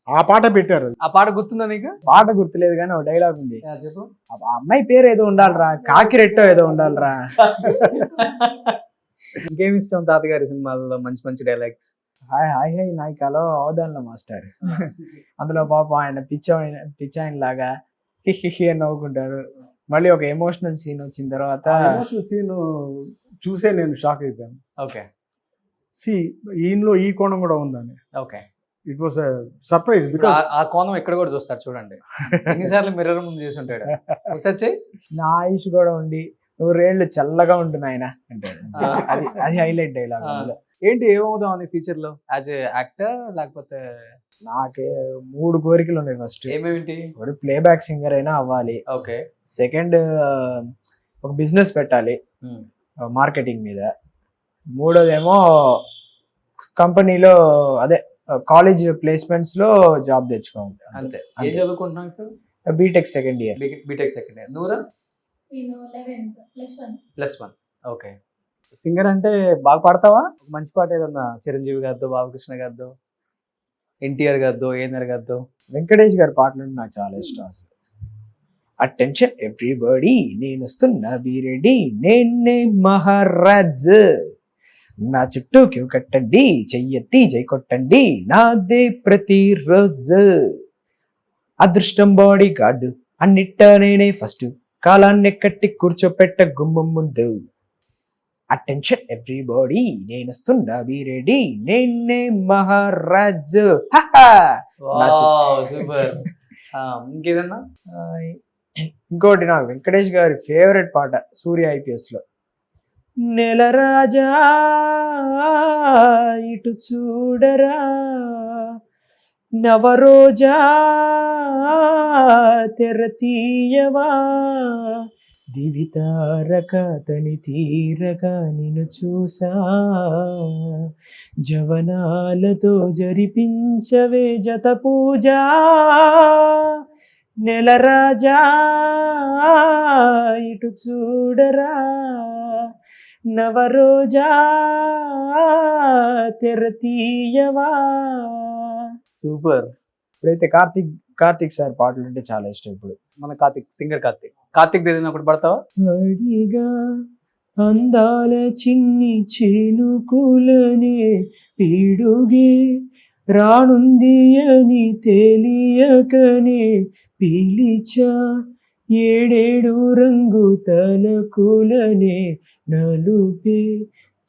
ఆ పాట పెట్టారు. అది ఆ పాట గుర్తుందా నీకు? పాట గుర్తులేదు కానీ ఒక డైలాగ్ ఉంది. చెప్పు. ఆ అమ్మాయి పేరు ఏదో ఉండాలిరా, కాకిరెట్టో ఏదో ఉండాలిరా. ఇంకేమి ఇష్టం తాతగారి సినిమాల్లో మంచి మంచి డైలాగ్స్? హాయ్ హాయ్ హాయ్ నాయకాలో అవదాన్ల మాస్టర్. అందులో పాప ఆయన పిచ్చాయన లాగా హిహి అని నవ్వుకుంటారు. మళ్ళీ ఒక ఎమోషనల్ సీన్ వచ్చిన తర్వాత సీన్ చూసే నేను షాక్ అయిపోయాను. ఓకే. ఈయనలో ఈ కోణం కూడా ఉందని. Okay. It was surprise because ఆ కోణం ఇక్కడ కూడా చూస్తారు చూడండి. ఎన్నిసార్లు మిర్రర్ ముందు చేసి ఉంటాడు. ఒకసారి నా ఆయుష్ కూడా ఉండి 100 ఏళ్ళు చల్లగా ఉంటుంది ఆయన అంటే అది హైలైట్ డైలాగ్. ఏంటి ఏమవుదాం అని ఫ్యూచర్ లో యాజ్ ఏ యాక్టర్ లేకపోతే? నాకే 3 కోరికలు ఉన్నాయి. ఫస్ట్ ఏమేమిటి? ఒకటి ప్లేబ్యాక్ సింగర్ అయినా అవ్వాలి. ఓకే. సెకండ్ ఒక బిజినెస్ పెట్టాలి మార్కెటింగ్ మీద. మూడోదేమో కంపెనీలో అదే కాలేజ్ ప్లేస్మెంట్స్ లో జాబ్ తెచ్చుకోవాలి. అంతే. ఏం చదువుకుంటున్నావు ఇప్పుడు? BTech second year. BTech second year. నువ్వురా? నేను 11th +1. ఓకే. సింగర్ అంటే బాగా పాడతావా? మంచి పాట ఏదన్నా చిరంజీవి గారితో, బాలకృష్ణ గారితో, ఎన్టీఆర్ గారితో, ఏఎన్ఆర్ గారితో? వెంకటేష్ గారి పాటలు నాకు చాలా ఇష్టం అసలు. అటెన్షన్ ఎవ్రీబడి, నేను వస్తున్నా బీరెడ్డి, నేనే మహారాజ్, నా చుట్టూ క్యూ కట్టండి, చెయ్యెత్తి జై కొట్టండి, నాదే ప్రతిరోజు, అదృష్టం బాడీ గార్డు, అన్నిట్ట నేనే ఫస్ట్, కాలాన్ని కట్టి కూర్చోపెట్ట గుమ్మం ముందు, అటెన్షన్ ఎవ్రీబడి, నేను వస్తున్నా బీరెడ్డి, నేనే మహారాజ్. సూపర్. ఇంకేదన్నా? ఇంకోటి నాకు వెంకటేష్ గారి ఫేవరెట్ పాట సూర్య IPS లో, నెల రాజా ఇటు చూడరా, నవరోజా తెర తీయవా, దివితారక తని తీరక నిన్ను చూసా, జవనాలతో జరిపించవే జత పూజ, నెల రాజా ఇటు చూడరా, నవరోజా తెర తీయవా. సూపర్. ఇప్పుడైతే కార్తిక్ సార్ పాటలు అంటే చాలా ఇష్టం. ఇప్పుడు మన సింగర్ కార్తిక్ ఏదైనా ఒకటి పడతావా? అడిగా అందాల చిన్ని చినుకులనే పీడుగే రానుంది అని తెలియకనే పిలిచా, ఏడేడు రంగు తలకులనే నలుపే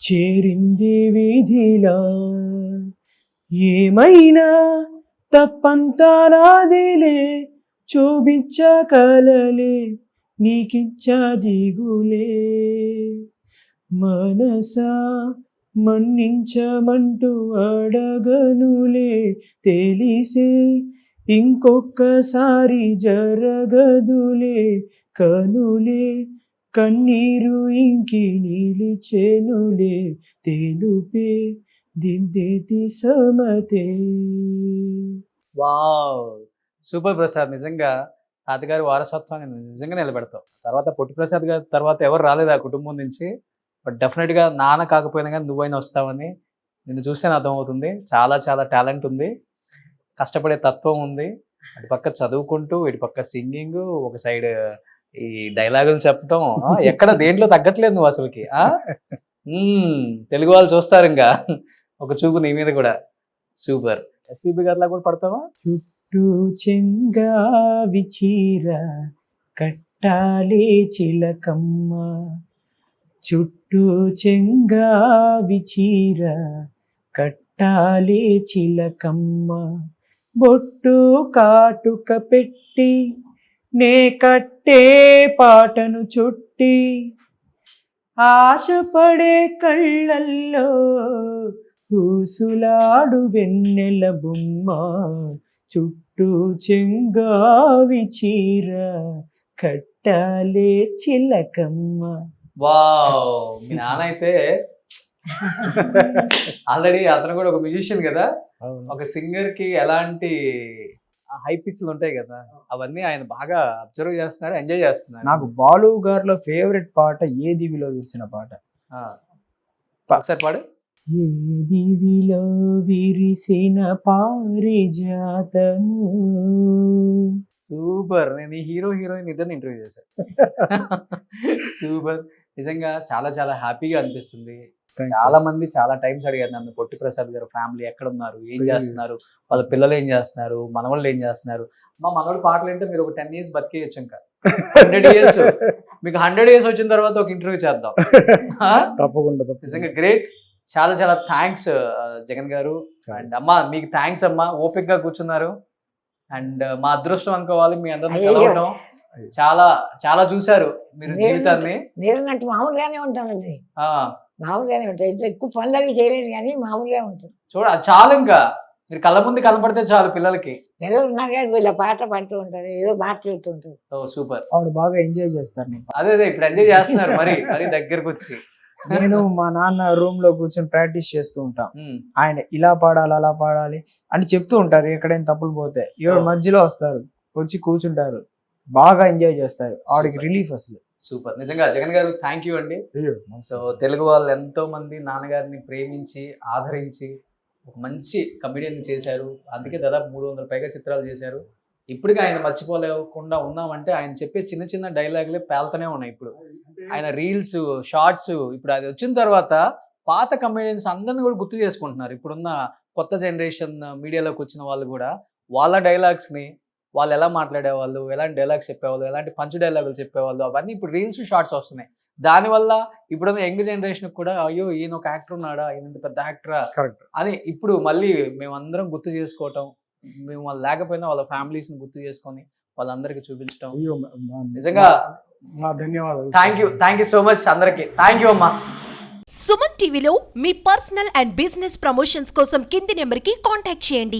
చేరింది విధిలా, ఏమైనా తప్పంతా నాదిలే, చూపించ కలలే నీకిచ్చ దిగులే, మనసా మన్నించమంటూ అడగనులే, తెలిసే ఇంకొక్కసారి జరగదులే, కనులే కన్నీరు ఇంకి నిలిచెనులే, తెలుపే దిద్దేతి సమతే. Wow, super Prasad. నిజంగా తాతగారి వారసత్వాన్ని నిజంగా నిలబెడతావు. తర్వాత పొట్టి ప్రసాద్ గారి తర్వాత ఎవరు రాలేదు ఆ కుటుంబం నుంచి. బట్ డెఫినెట్గా నాన్న కాకపోయినా కానీ నువ్వైనా వస్తావని నిన్ను చూస్తే అర్థమవుతుంది. చాలా చాలా టాలెంట్ ఉంది, కష్టపడే తత్వం ఉంది. అటు పక్క చదువుకుంటూ ఇటు పక్క సింగింగ్, ఒక సైడ్ ఈ డైలాగులు చెప్పటం, ఎక్కడ దేంట్లో తగ్గట్లేదు నువ్వు అసలుకి. తెలుగు వాళ్ళు చూస్తారు ఇంకా ఒక చూపు నీ మీద కూడా. సూపర్. ఎస్పీబీ గారిలా కూడా పడతావా? చుట్టూ చెంగావి చీర కట్టాలే చిలకమ్మ, చుట్టూ చెంగావి చీర కట్టాలే చిలకమ్మ, బొట్టు కాటుక పెట్టి నే కట్టే పాటను చుట్టి, ఆశపడే కళ్ళల్లో ఊసులాడు వెన్నెల బొమ్మ, చుట్టూ చెంగావి చీర కట్టాలే చిలకమ్మ. వావ్, మీ నాన్న అయితే ఆల్రెడీ అతను కూడా ఒక మ్యూజిషియన్ కదా. ఒక సింగర్ కి ఎలాంటి హై పిచ్లు ఉంటాయి కదా, అవన్నీ ఆయన బాగా అబ్జర్వ్ చేస్తున్నారు, ఎంజాయ్ చేస్తున్నారు. నాకు బాలు గారిలో ఫేవరెట్ పాట ఏ దివిలో విరిసిన పాట. ఒకసారి పాడు. ఏ దివిలో విరిసిన పారిజాతము. సూపర్. నేను ఈ హీరోయిన్ ఇద్దరిని ఇంటర్వ్యూ చేశాను. సూపర్. నిజంగా చాలా చాలా హ్యాపీగా అనిపిస్తుంది. చాలా మంది చాలా టైమ్స్ అడిగారు నన్ను, పొట్టి ప్రసాద్ గారు ఫ్యామిలీ ఎక్కడ ఉన్నారు, ఏం చేస్తున్నారు, వాళ్ళ పిల్లలు ఏం చేస్తున్నారు, మనవాళ్ళు ఏం చేస్తున్నారు. మా మనవాడు పాటలు అంటే మీరు ఒక 10 years బతికేయచ్చు, ఇంకా 100 years. మీకు 100 years వచ్చిన తర్వాత ఒక ఇంటర్వ్యూ చేద్దాం. తప్పకుండా. నిజంగా గ్రేట్. చాలా చాలా థ్యాంక్స్ జగన్ గారు. అండ్ అమ్మా మీకు థ్యాంక్స్ అమ్మా, ఓపిక గా కూర్చున్నారు. అండ్ మా అదృష్టం అనుకోవాలి మీ అందరిని కలవడం. చాలా చాలా చూసారు మీరు జీవితాన్ని. నేనన్నట్టు మామూలుగానే ఉంటానండి, మామూలుగానే ఉంటాయి. ఎక్కువ పనులవి చేయలేదు కానీ మామూలుగా ఉంటుంది. చూడ చాలు, ఇంకా మీరు కళ్ళ ముందు కనపడితే చాలు పిల్లలకి. పిల్లలు ఉన్నారు కానీ వీళ్ళ పాట పాడుతూ ఉంటారు, ఏదో మాట చెబుతుంటారు. ఓ సూపర్. ఆవిడ బాగా ఎంజాయ్ చేస్తారు. అదే ఇప్పుడు ఎంజాయ్ చేస్తున్నారు మరి మరి దగ్గరకు వచ్చి. నేను మా నాన్న రూమ్ లో కూర్చొని ప్రాక్టీస్ చేస్తూ ఉంటాం. ఆయన ఇలా పాడాలి అలా పాడాలి అని చెప్తూ ఉంటారు. ఎక్కడైనా తప్పులు పోతే ఎవరు మధ్యలో వస్తారు, వచ్చి కూర్చుంటారు, బాగా ఎంజాయ్ చేస్తారు. ఆవిడకి రిలీఫ్ అసలు. సూపర్. నిజంగా జగన్ గారు థ్యాంక్ యూ అండి. సో తెలుగు వాళ్ళు ఎంతో మంది నాన్నగారిని ప్రేమించి ఆదరించి ఒక మంచి కమెడియన్ చేశారు. అందుకే దాదాపు 300 పైగా చిత్రాలు చేశారు. ఇప్పటికీ ఆయన మర్చిపోలేకుండా ఉన్నామంటే ఆయన చెప్పే చిన్న చిన్న డైలాగులే పేలుతూనే ఉన్నాయి. ఇప్పుడు ఆయన రీల్స్, షార్ట్స్, ఇప్పుడు అది వచ్చిన తర్వాత పాత కమెడియన్స్ అందరిని కూడా గుర్తు చేసుకుంటున్నారు. ఇప్పుడున్న కొత్త జనరేషన్ మీడియాలోకి వచ్చిన వాళ్ళు కూడా వాళ్ళ డైలాగ్స్ని, వాళ్ళు ఎలా మాట్లాడేవాళ్ళు, ఎలాంటి డైలాగ్స్ చెప్పేవాళ్ళు, ఎలాంటి పంచ్ డైలాగులు చెప్పేవాళ్ళు, అవన్నీ ఇప్పుడు రీల్స్, షార్ట్స్ వస్తున్నాయి. దానివల్ల ఇప్పుడున్న యంగ్ జనరేషన్ కూడా అయ్యో ఈయన ఒక యాక్టర్ ఉన్నాడా, ఈయన ఇంత పెద్ద యాక్టరా అని ఇప్పుడు మళ్ళీ మేమందరం గుర్తు చేసుకోవటం, మేము వాళ్ళు లేకపోయినా వాళ్ళ ఫ్యామిలీస్ని గుర్తు చేసుకొని వాళ్ళందరికీ చూపించడం నిజంగా ధన్యవాదాలు. థ్యాంక్ యూ సో మచ్ అందరికి. థ్యాంక్ యూ అమ్మా. సుమన్ టీవీలో మీ పర్సనల్ అండ్ బిజినెస్ ప్రమోషన్స్ కోసం కింది నెంబర్కి కాంటాక్ట్ చేయండి.